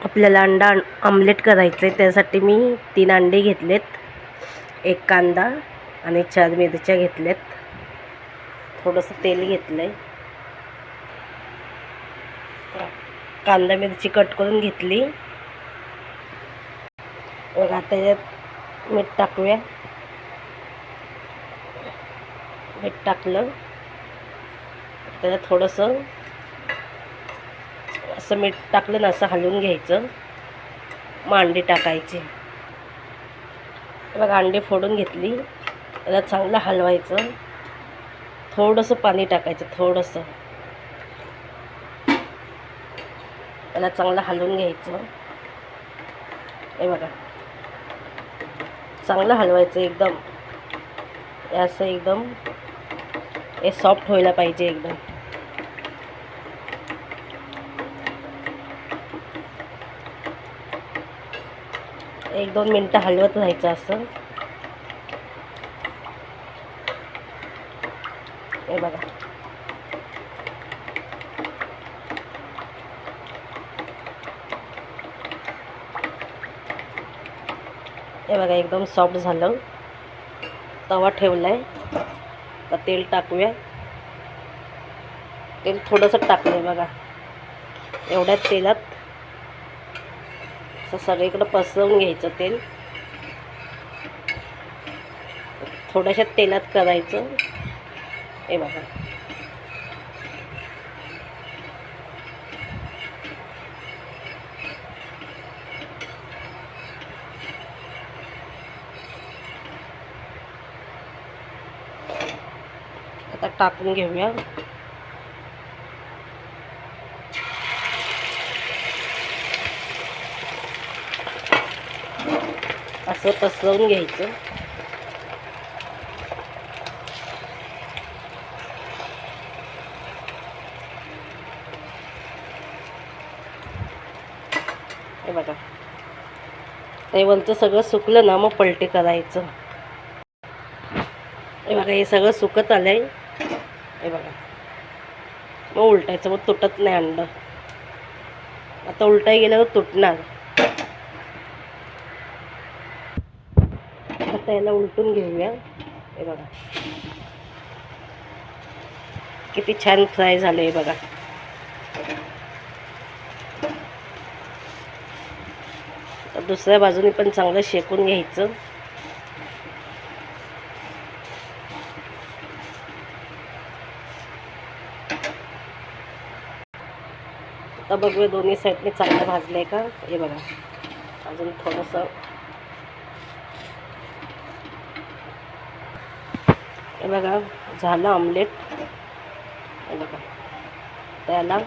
आपल्याला अंडा आमलेट करायचं आहे. त्यासाठी मी 3 अंडे घेतलेत, 1 कांदा आणि 4 मिरच्या घेतल्यात. थोडंसं तेल घेतलं आहे. कांदा मिरची कट करून घेतली. आता त्याच्यात मीठ टाकूया. मीठ टाकलं त्याच्यात थोडंसं असं मीठ टाकलं ना, असं हलवून घ्यायचं. मग अंडी टाकायची. बघा अंडी फोडून घेतली. त्याला चांगलं हलवायचं. थोडंसं पाणी टाकायचं, थोडंसं. त्याला चांगलं हलवून घ्यायचं. हे बघा चांगलं हलवायचं एकदम. असं एकदम हे सॉफ्ट व्हायला पाहिजे एकदम. एक 2 मिनटं हलवत राहायचं असं. हे बघा एकदम सॉफ्ट झालं. तवा ठेवलाय. तर तेल टाकूया. तेल थोडंसं टाकलंय बघा. एवढ्याच तेलात असं सगळीकडं पसरवून घ्यायचं तेल. थोड्याशा तेलात करायचं. हे बघा आता टाकून घेऊया. असं पसरवून घ्यायचं. हे बघा ते वरचं सगळं सुकलं ना, मग पलटी करायचं. हे बघा हे सगळं सुकत आलंय. हे बघा मग उलटायचं. मग तुटत नाही अंड. आता उलटाई गेल्यावर तुटणार. आता याला उलटून घेऊया. हे बघा किती छान फ्राय झाले. हे बघा दुसऱ्या बाजूने पण चांगलं शेकून घ्यायचं. आता बघूया दोन्ही साईडने चांगलं भाजलंय का. हे बघा अजून थोडंसं. हे बघा झालं आमलेट. हे बघा त्याला